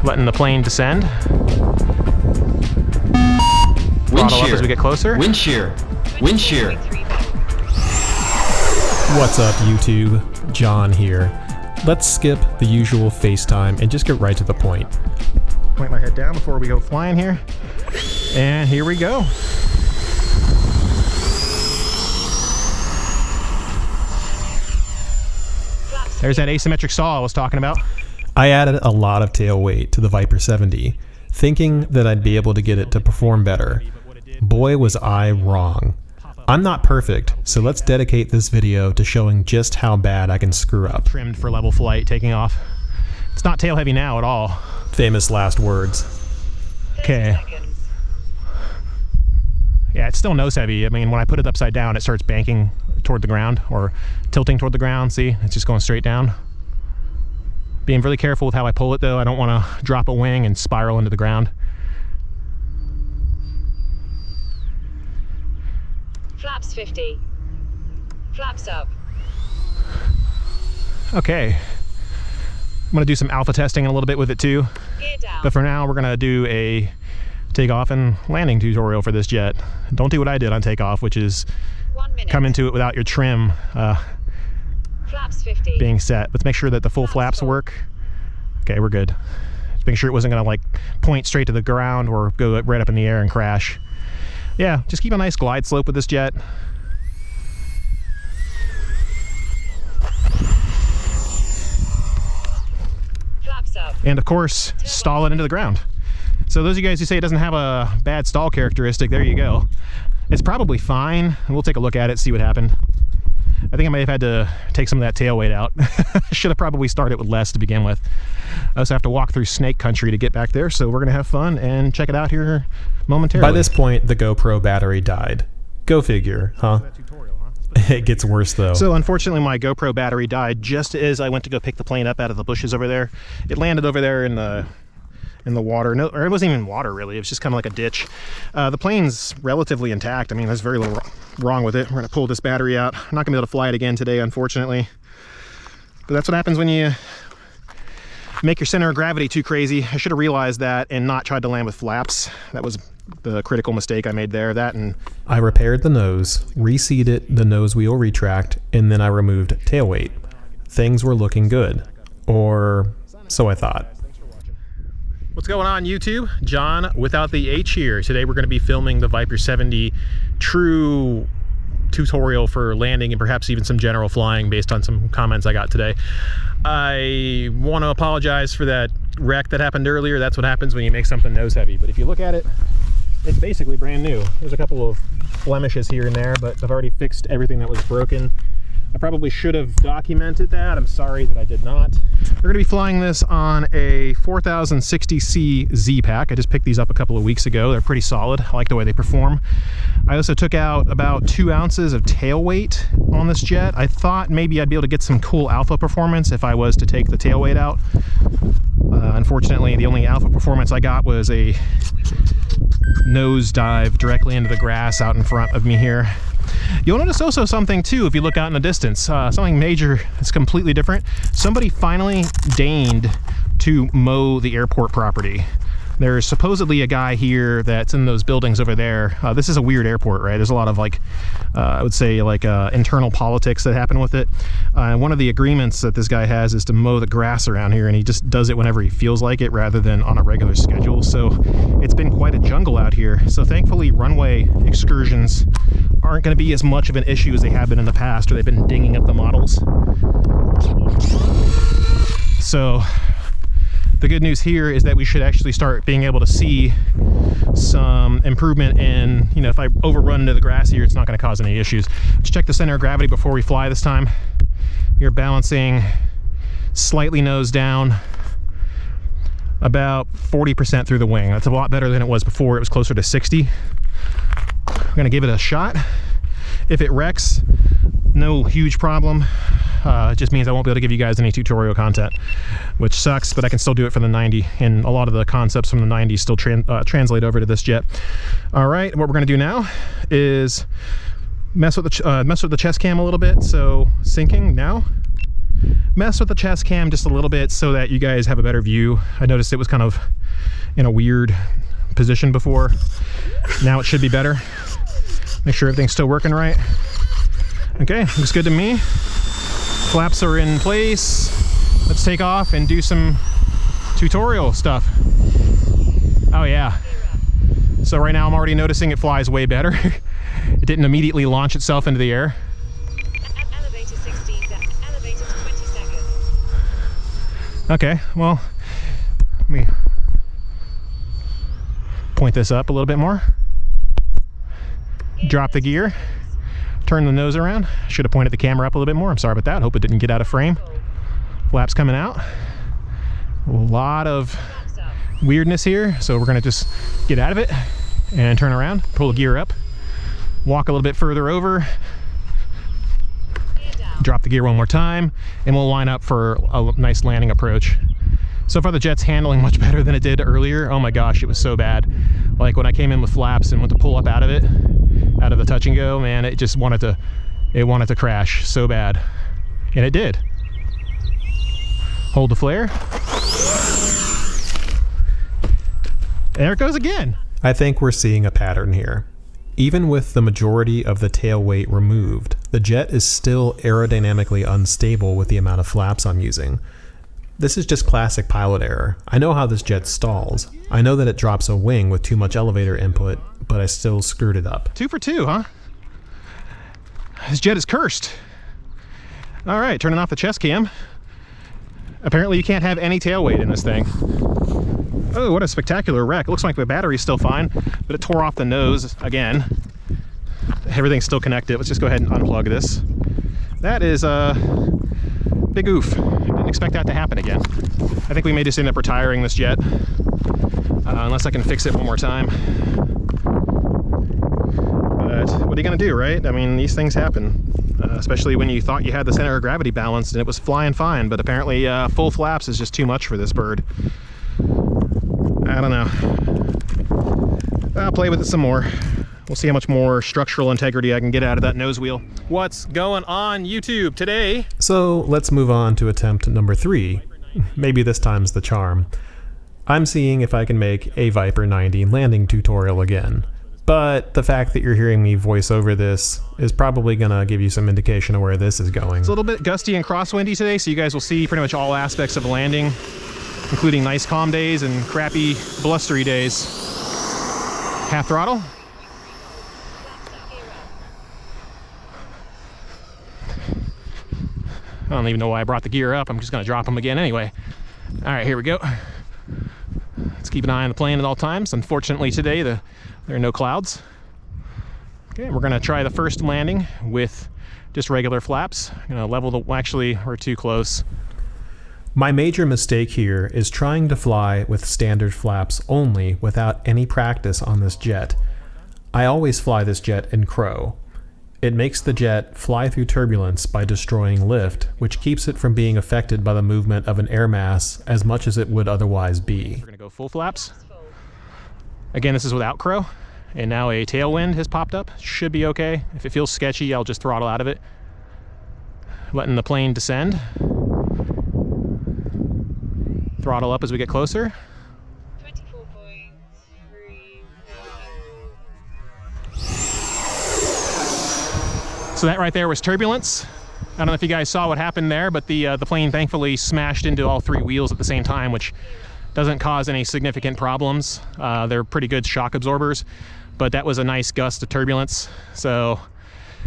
letting the plane descend. Throttle up as we get closer. Wind shear. Wind shear. What's up, YouTube? John here. Let's skip the usual FaceTime and just get right to the point. Point my head down before we go flying here. And here we go. There's that asymmetric saw I was talking about. I added a lot of tail weight to the Viper 70, thinking that I'd be able to get it to perform better. Boy, was I wrong. I'm not perfect, so let's dedicate this video to showing just how bad I can screw up. Trimmed for level flight, taking off. It's not tail heavy now at all. Famous last words. Okay. Yeah, it's still nose heavy. I mean, when I put it upside down, it starts banking toward the ground or tilting toward the ground. See, it's just going straight down. Being really careful with how I pull it though. I don't want to drop a wing and spiral into the ground. Flaps 50. Flaps up. Okay. I'm going to do some alpha testing a little bit with it too. Gear down. But for now, we're going to do a takeoff and landing tutorial for this jet. Don't do what I did on takeoff, which is 1 minute. come into it without your trim Flaps 50. being set. Let's make sure that the full flaps work. Okay, we're good. Just make sure it wasn't going to like point straight to the ground or go right up in the air and crash. Yeah, just keep a nice glide slope with this jet. Flaps up. And of course, stall it into the ground. So those of you guys who say it doesn't have a bad stall characteristic, there you go. It's probably fine. We'll take a look at it, see what happened. I think I may have had to take some of that tail weight out. Should have probably started with less to begin with. I also have to walk through snake country to get back there, so we're gonna have fun and check it out here momentarily. By this point, the GoPro battery died. Go figure, huh? It gets worse though. So unfortunately my GoPro battery died just as I went to go pick the plane up out of the bushes over there. It landed over there in the water. No, or it wasn't even water really, it was just kind of like a ditch. The plane's relatively intact. I mean, there's very little wrong with it. We're gonna pull this battery out. I'm not gonna be able to fly it again today, unfortunately. But that's what happens when you make your center of gravity too crazy. I should have realized that and not tried to land with flaps. That was the critical mistake I made there. That and I repaired the nose, reseated the nose wheel retract, and then I removed tail weight. Things were looking good. Or so I thought. What's going on, YouTube? John without the H here. Today we're going to be filming the Viper 70 true tutorial for landing and perhaps even some general flying based on some comments I got today. I want to apologize for that wreck that happened earlier. That's what happens when you make something nose heavy. But if you look at it, it's basically brand new. There's a couple of blemishes here and there, but I've already fixed everything that was broken. I probably should have documented that. I'm sorry that I did not. We're going to be flying this on a 4060C Z-Pack. I just picked these up a couple of weeks ago. They're pretty solid. I like the way they perform. I also took out about 2 ounces of tail weight on this jet. I thought maybe I'd be able to get some cool alpha performance if I was to take the tail weight out. Unfortunately, the only alpha performance I got was a nose dive directly into the grass out in front of me here. You'll notice also something too if you look out in the distance, something major that's completely different. Somebody finally deigned to mow the airport property. There's supposedly a guy here that's in those buildings over there. This is a weird airport, right? There's a lot of like, I would say like internal politics that happen with it. One of the agreements that this guy has is to mow the grass around here, and he just does it whenever he feels like it rather than on a regular schedule. So it's been quite a jungle out here. So thankfully runway excursions aren't going to be as much of an issue as they have been in the past, or they've been dinging up the models. So the good news here is that we should actually start being able to see some improvement in, you know, if I overrun into the grass here, it's not going to cause any issues. Let's check the center of gravity before we fly this time. You're balancing slightly nose down, about 40% through the wing. That's a lot better than it was before. It was closer to 60. We're going to give it a shot. If it wrecks, no huge problem. It just means I won't be able to give you guys any tutorial content, which sucks, but I can still do it for the 90, and a lot of the concepts from the 90 still translate over to this jet. All right, what we're going to do now is mess with the chest cam a little bit. So syncing now. mess with the chest cam just a little bit so that you guys have a better view. I noticed it was kind of in a weird position before. Now it should be better. Make sure everything's still working right. Okay, looks good to me. Flaps are in place. Let's take off and do some tutorial stuff. Oh yeah. So right now I'm already noticing it flies way better. It didn't immediately launch itself into the air. Elevator 16, elevator 20 seconds. Okay, well, let me point this up a little bit more. Drop the gear. Turn the nose around. Should have pointed the camera up a little bit more. I'm sorry about that. Hope it didn't get out of frame. Flaps coming out. A lot of weirdness here, so we're gonna just get out of it and turn around, pull the gear up, walk a little bit further over, drop the gear one more time, and we'll line up for a nice landing approach. So far the jet's handling much better than it did earlier. Oh my gosh, it was so bad. Like when I came in with flaps and went to pull up out of it, out of the touch and go, man, it just wanted to crash so bad. And it did. Hold the flare. There it goes again. I think we're seeing a pattern here. Even with the majority of the tail weight removed, the jet is still aerodynamically unstable with the amount of flaps I'm using. This is just classic pilot error. I know how this jet stalls. I know that it drops a wing with too much elevator input, but I still screwed it up. 2 for 2, huh? This jet is cursed. All right, turning off the chest cam. Apparently you can't have any tail weight in this thing. Oh, what a spectacular wreck. It looks like the battery's still fine, but it tore off the nose again. Everything's still connected. Let's just go ahead and unplug this. That is a big oof. Didn't expect that to happen again. I think we may just end up retiring this jet, unless I can fix it one more time. But what are you gonna do, right? I mean, these things happen. Especially when you thought you had the center of gravity balanced and it was flying fine, but apparently full flaps is just too much for this bird. I don't know. I'll play with it some more. We'll see how much more structural integrity I can get out of that nose wheel. What's going on YouTube today? So let's move on to attempt number 3. Maybe this time's the charm. I'm seeing if I can make a Viper 90 landing tutorial again. But the fact that you're hearing me voice over this is probably gonna give you some indication of where this is going. It's a little bit gusty and crosswindy today, so you guys will see pretty much all aspects of the landing, including nice calm days and crappy blustery days. Half throttle. I don't even know why I brought the gear up. I'm just gonna drop them again anyway. All right, here we go. Let's keep an eye on the plane at all times. Unfortunately today, there are no clouds. Okay, we're gonna try the first landing with just regular flaps. I'm gonna level the, actually, we're too close. My major mistake here is trying to fly with standard flaps only without any practice on this jet. I always fly this jet in crow. It makes the jet fly through turbulence by destroying lift, which keeps it from being affected by the movement of an air mass as much as it would otherwise be. We're gonna go full flaps. Again, this is without crow, and now a tailwind has popped up. Should be okay. If it feels sketchy, I'll just throttle out of it. Letting the plane descend. Throttle up as we get closer. 24.3. So that right there was turbulence. I don't know if you guys saw what happened there, but the plane thankfully smashed into all 3 wheels at the same time, which doesn't cause any significant problems. They're pretty good shock absorbers, but that was a nice gust of turbulence. So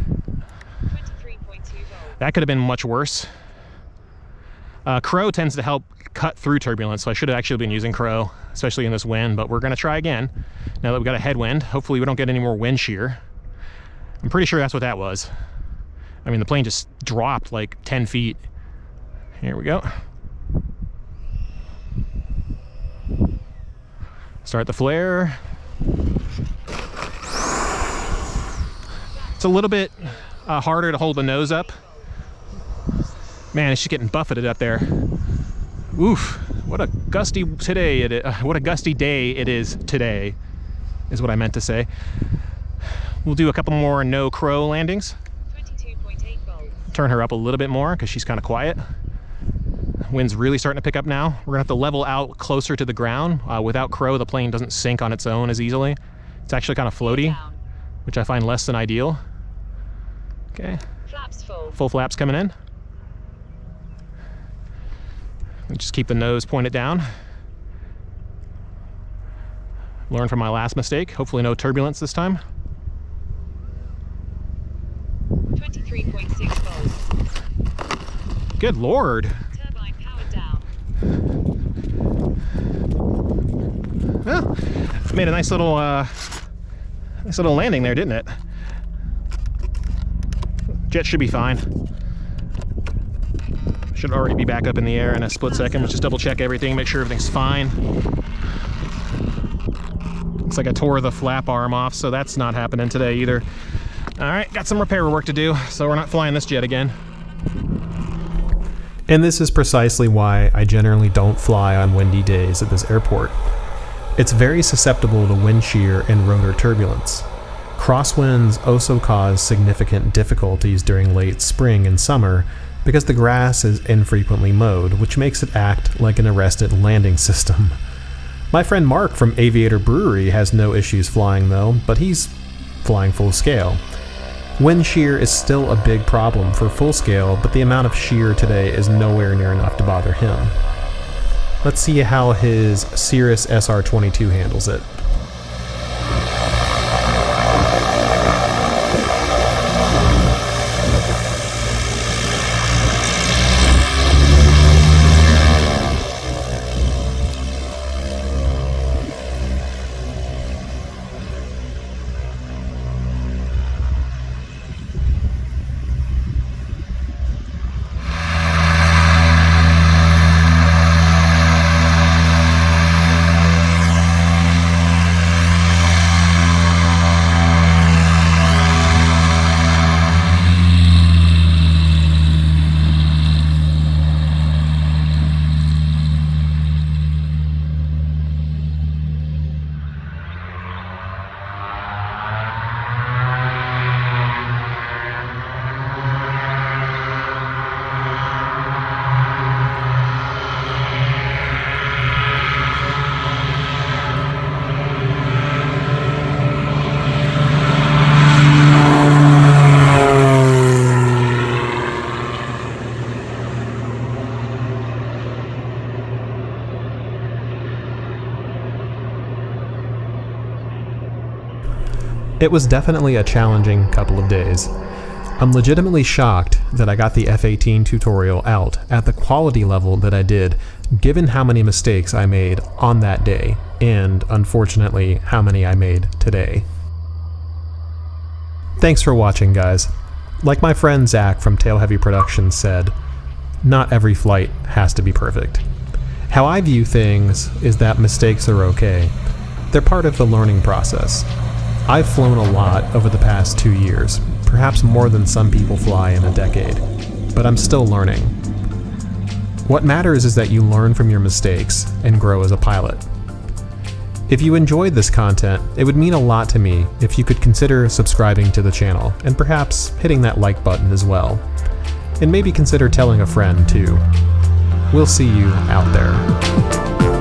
23.2 volts. that could have been much worse. Crow tends to help cut through turbulence, so I should have actually been using crow, especially in this wind, but we're gonna try again. Now that we've got a headwind, hopefully we don't get any more wind shear. I'm pretty sure that's what that was. I mean, the plane just dropped like 10 feet. Here we go. Start the flare. It's a little bit harder to hold the nose up. Man, it's just getting buffeted up there. Oof, what a gusty today what a gusty day it is today, is what I meant to say. We'll do a couple more no crow landings. 22.8 volts. Turn her up a little bit more because she's kind of quiet. Wind's really starting to pick up now. We're gonna have to level out closer to the ground. Without crow, the plane doesn't sink on its own as easily. It's actually kind of floaty, which I find less than ideal. Okay. Flaps full. Full flaps coming in. And just keep the nose pointed down. Learn from my last mistake. Hopefully no turbulence this time. 23.6 volts. Good Lord. Turbine powered down. Well, made a nice little landing there, didn't it? Jet should be fine. Should already be back up in the air in a split second. Let's just double check everything, make sure everything's fine. Looks like I tore the flap arm off, so that's not happening today either. All right, got some repair work to do, so we're not flying this jet again. And this is precisely why I generally don't fly on windy days at this airport. It's very susceptible to wind shear and rotor turbulence. Crosswinds also cause significant difficulties during late spring and summer because the grass is infrequently mowed, which makes it act like an arrested landing system. My friend Mark from Aviator Brewery has no issues flying though, but he's flying full scale. Wind shear is still a big problem for full scale, but the amount of shear today is nowhere near enough to bother him. Let's see how his Cirrus SR22 handles it. It was definitely a challenging couple of days. I'm legitimately shocked that I got the F-18 tutorial out at the quality level that I did, given how many mistakes I made on that day, and unfortunately, how many I made today. Thanks for watching, guys. Like my friend Zach from Tail Heavy Productions said, not every flight has to be perfect. How I view things is that mistakes are okay. They're part of the learning process. I've flown a lot over the past 2 years, perhaps more than some people fly in a decade, but I'm still learning. What matters is that you learn from your mistakes and grow as a pilot. If you enjoyed this content, it would mean a lot to me if you could consider subscribing to the channel and perhaps hitting that like button as well. And maybe consider telling a friend too. We'll see you out there.